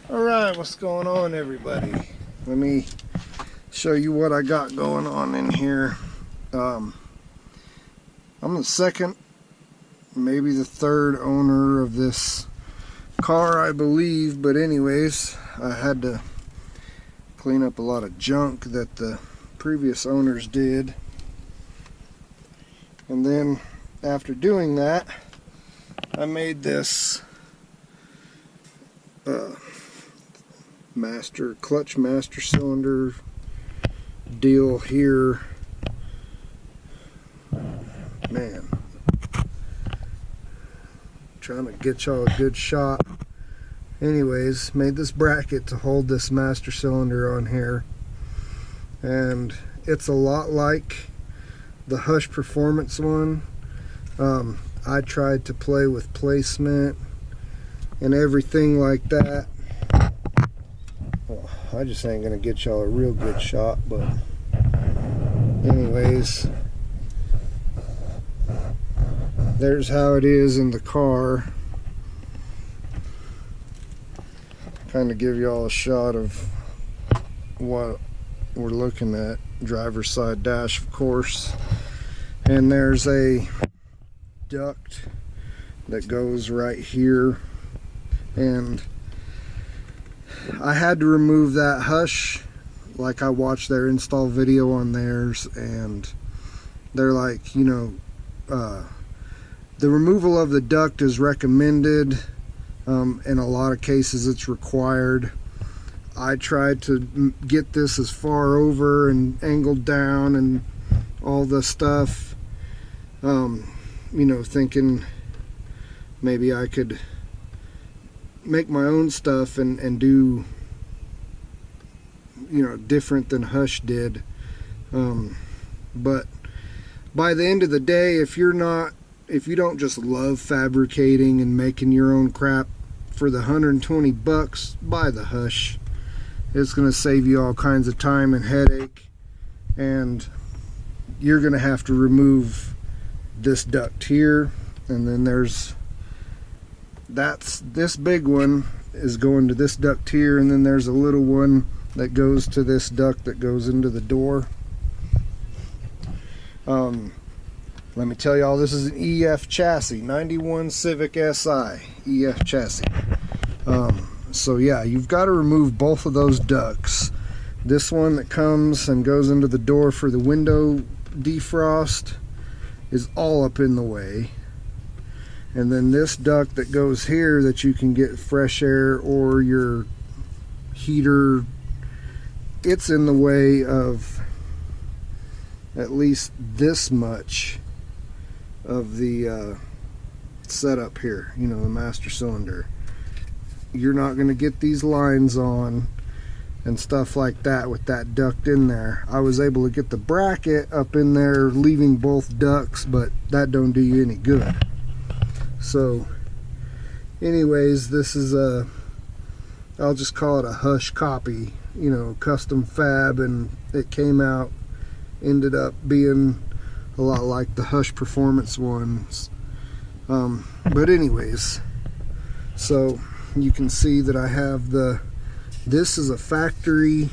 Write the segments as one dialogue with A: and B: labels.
A: Alright, what's going on, everybody? Let me show you what I got going on in here. I'm the second, maybe the third owner of this car, I believe, but anyways, I had to clean up a lot of junk that the previous owners did. And then after doing that, I made this clutch master cylinder deal here. Man, trying to get y'all a good shot. Anyways, made this bracket to hold this master cylinder on here, and it's a lot like the Hush Performance one. I tried to play with placement and everything like that. Well, I just ain't gonna get y'all a real good shot, but anyways, there's how it is in the car. Kind of give y'all a shot of what we're looking at. Driver's side dash, of course, and there's a duct that goes right here, and I had to remove that Hush. Like, I watched their install video on theirs, and they're like, you know, the removal of the duct is recommended. In a lot of cases it's required. I tried to get this as far over and angled down and all the stuff, you know, thinking maybe I could make my own stuff and do, you know, different than Hush did. But by the end of the day, if you don't just love fabricating and making your own crap, for the $120, buy the Hush. It's going to save you all kinds of time and headache, and you're going to have to remove this duct here, and then this big one is going to this duct here, and then there's a little one that goes to this duct that goes into the door. Let me tell y'all, this is an EF chassis, 91 Civic Si EF chassis. So yeah, you've got to remove both of those ducts. This one that comes and goes into the door for the window defrost is all up in the way. And then this duct that goes here that you can get fresh air or your heater, it's in the way of at least this much of the setup here, you know, the master cylinder. You're not going to get these lines on and stuff like that with that duct in there. I was able to get the bracket up in there leaving both ducts, but that don't do you any good. So anyways, this is I'll just call it a Hush copy, you know, custom fab, and it ended up being a lot like the Hush Performance ones. But anyways, so you can see that I have this is a factory,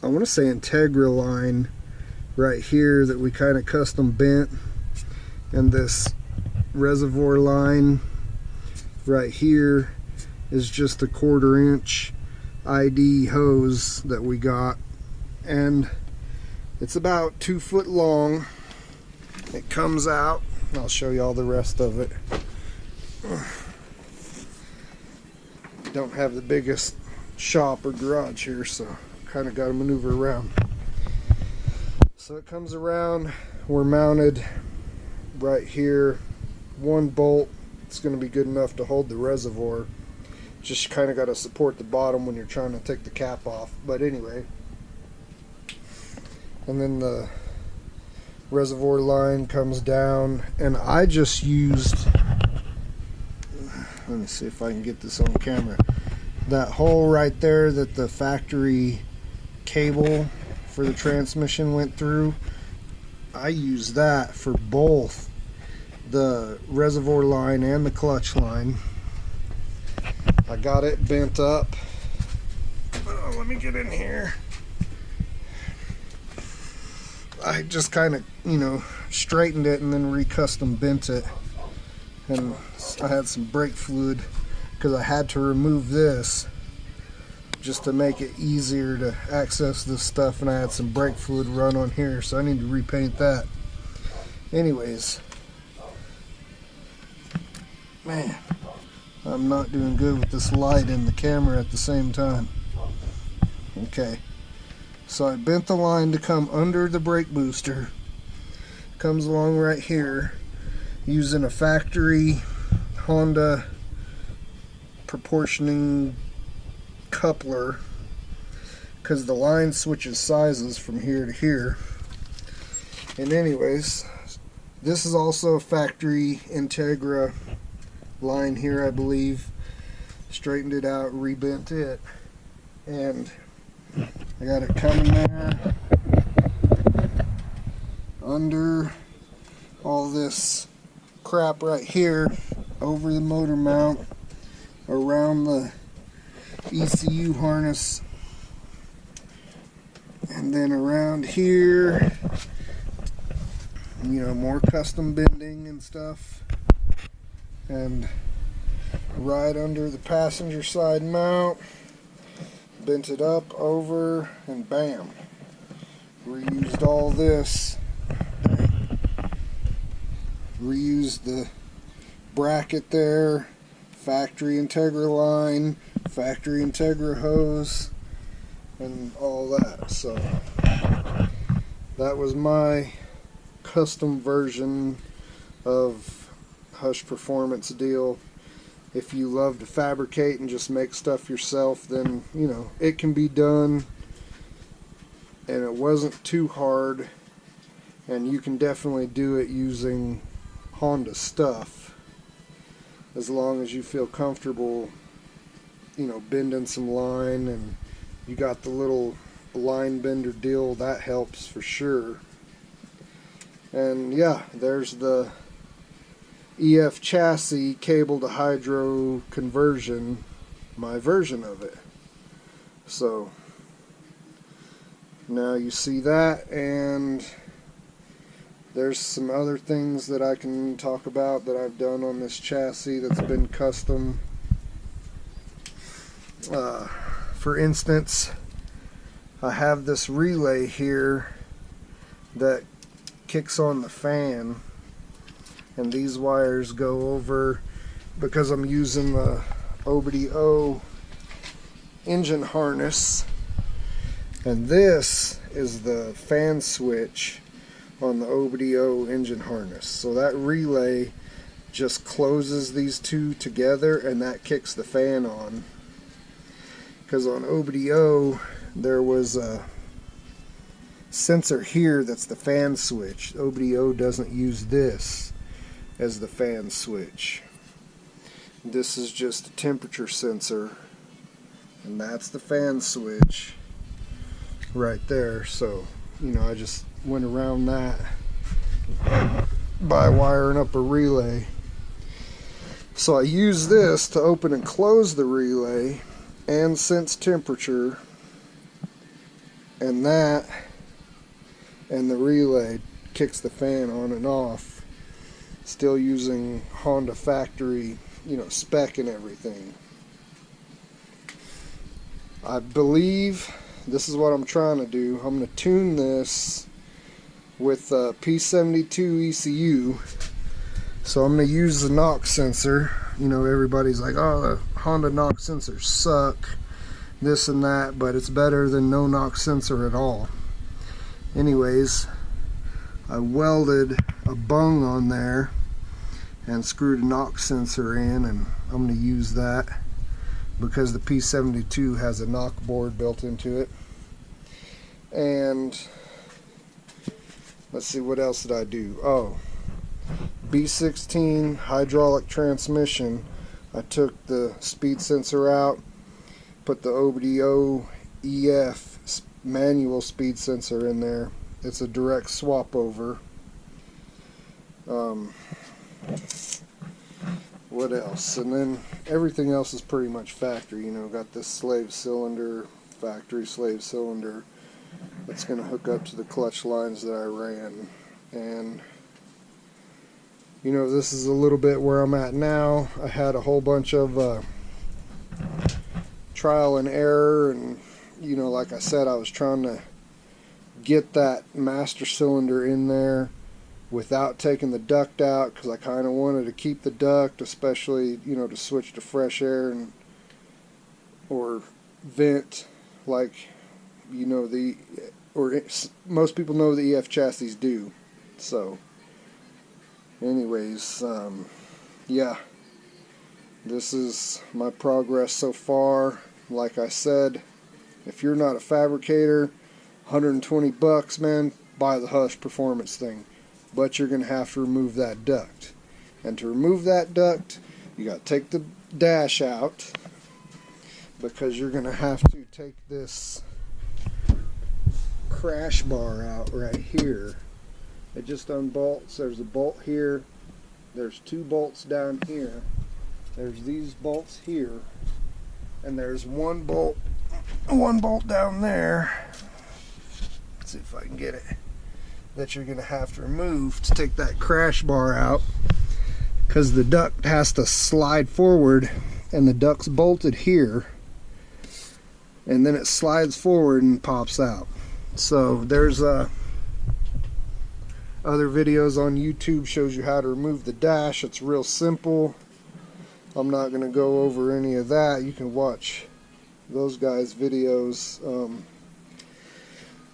A: I want to say Integra line right here that we kind of custom bent, and this reservoir line right here is just a 1/4 inch ID hose that we got, and it's about 2 foot long. It comes out, I'll show you all the rest of it. Don't have the biggest shop or garage here, so kind of got to maneuver around. So it comes around, we're mounted right here, one bolt. It's going to be good enough to hold the reservoir. Just kind of got to support the bottom when you're trying to take the cap off. But anyway, and then the reservoir line comes down, and I just used, let me see if I can get this on camera, that hole right there that the factory cable for the transmission went through. I used that for both the reservoir line and the clutch line. I I got it bent up. Oh, let me get in here. I just kind of, you know, straightened it and then re-custom bent it. And I had some brake fluid because I had to remove this just to make it easier to access this stuff, and I had some brake fluid run on here, so I need to repaint that. Anyways, man, I'm not doing good with this light and the camera at the same time. Okay, so I bent the line to come under the brake booster. Comes along right here using a factory Honda proportioning coupler, because the line switches sizes from here to here. And anyways, this is also a factory Integra line here, I believe. Straightened it out, rebent it, and I got it coming there under all this crap right here, over the motor mount, around the ECU harness, and then around here, you know, more custom bending and stuff, and right under the passenger side mount, bent it up over, and bam, reused all this. Reused the bracket there, factory Integra line, factory Integra hose, and all that. So that was my custom version of Hush Performance deal. If you love to fabricate and just make stuff yourself, then, you know, it can be done, and it wasn't too hard, and you can definitely do it using Honda stuff, as long as you feel comfortable, you know, bending some line, and you got the little line bender deal, that helps for sure. And yeah, there's the EF chassis cable to hydro conversion, my version of it. So now you see that, and there's some other things that I can talk about that I've done on this chassis that's been custom. For instance, I have this relay here that kicks on the fan, and these wires go over, because I'm using the OBD-O engine harness, and this is the fan switch on the OBD-O engine harness. So that relay just closes these two together, and that kicks the fan on. Because on OBD-O there was a sensor here that's the fan switch. OBD-O doesn't use this as the fan switch. This is just a temperature sensor, and that's the fan switch right there. So, you know, I just went around that by wiring up a relay. So I use this to open and close the relay and sense temperature, and that and the relay kicks the fan on and off, still using Honda factory, you know, spec and everything. I believe this is what I'm trying to do. I'm going to tune this with P72 ECU. So I'm going to use the knock sensor. You know, everybody's like, oh, the Honda knock sensors suck, this and that, but it's better than no knock sensor at all. Anyways, I welded a bung on there and screwed a knock sensor in, and I'm going to use that because the P72 has a knock board built into it. And let's see, what else did I do? Oh, B16 hydraulic transmission. I took the speed sensor out, put the OBD-O EF manual speed sensor in there. It's a direct swap over. what else? And then everything else is pretty much factory. You know, got this slave cylinder, factory slave cylinder that's going to hook up to the clutch lines that I ran. And you know, this is a little bit where I'm at now. I had a whole bunch of trial and error, and you know, like I said, I was trying to get that master cylinder in there without taking the duct out, because I kind of wanted to keep the duct, especially, you know, to switch to fresh air and or vent, like, you know, most people know the EF chassis do. So anyways, yeah, this is my progress so far. Like I said, if you're not a fabricator, 120 bucks, man, buy the Hush Performance thing. But you're going to have to remove that duct. And to remove that duct, you got to take the dash out, because you're going to have to take this crash bar out right here. It just unbolts. There's a bolt here. There's two bolts down here. There's these bolts here. And there's one bolt down there. Let's see if I can get it. That you're going to have to remove to take that crash bar out, because the duct has to slide forward, and the duct's bolted here, and then it slides forward and pops out. So there's other videos on YouTube shows you how to remove the dash. It's real simple. I'm not going to go over any of that. You can watch those guys' videos.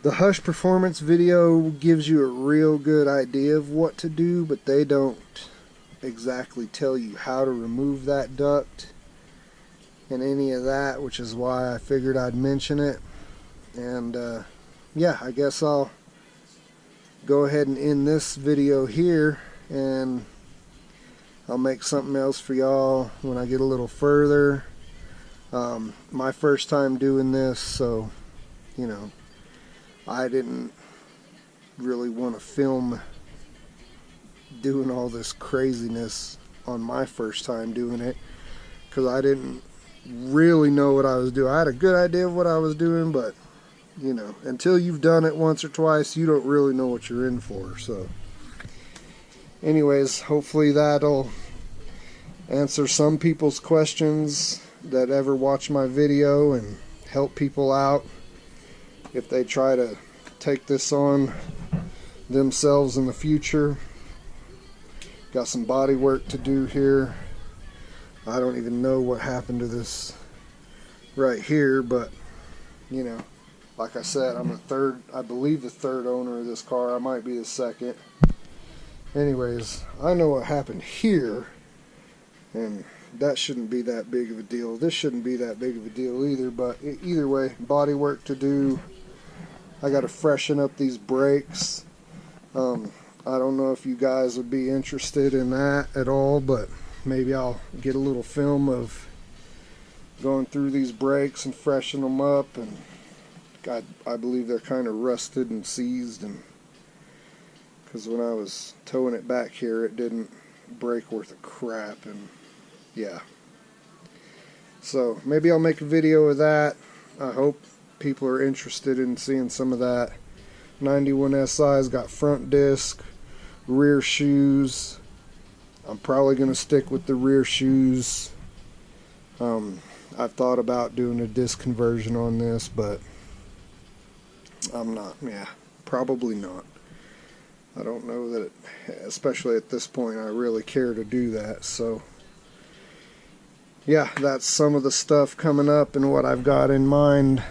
A: The Hush Performance video gives you a real good idea of what to do, but they don't exactly tell you how to remove that duct and any of that, which is why I figured I'd mention it. And yeah, I guess I'll go ahead and end this video here, and I'll make something else for y'all when I get a little further. My first time doing this, so you know, I didn't really want to film doing all this craziness on my first time doing it, because I didn't really know what I was doing. I had a good idea of what I was doing, but you know, until you've done it once or twice, you don't really know what you're in for. So anyways, hopefully that'll answer some people's questions that ever watch my video, and help people out if they try to take this on themselves in the future. Got some body work to do here. I don't even know what happened to this right here, but you know, like I said, I'm I believe the third owner of this car. I might be the second. Anyways, I know what happened here, and that shouldn't be that big of a deal. This shouldn't be that big of a deal either, but either way, body work to do. I got to freshen up these brakes. I don't know if you guys would be interested in that at all, but maybe I'll get a little film of going through these brakes and freshen them up. And I believe they're kind of rusted and seized, and because when I was towing it back here, it didn't brake worth a crap. And yeah, so maybe I'll make a video of that. I hope people are interested in seeing some of that. 91 SI's got front disc, rear shoes. I'm probably going to stick with the rear shoes. I've thought about doing a disc conversion on this, but I'm not. Yeah, probably not. I don't know that, especially at this point, I really care to do that. So yeah, that's some of the stuff coming up and what I've got in mind.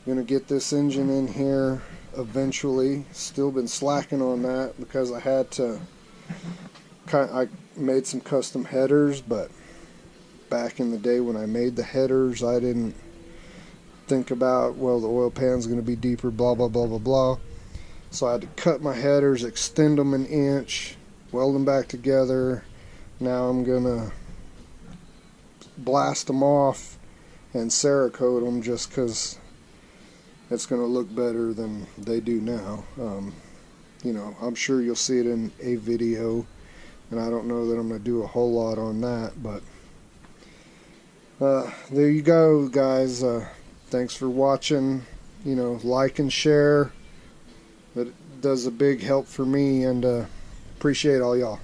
A: Gonna get this engine in here eventually. Still been slacking on that because I had to I made some custom headers, but back in the day when I made the headers, I didn't think about, well, the oil pan's gonna be deeper, blah blah blah blah blah. So I had to cut my headers, extend them an inch, weld them back together. Now I'm gonna blast them off and Cerakote them, just because it's going to look better than they do now. You know, I'm sure you'll see it in a video and I don't know that I'm going to do a whole lot on that, but there you go, guys. Thanks for watching. You know, like and share. It does a big help for me, and appreciate all y'all.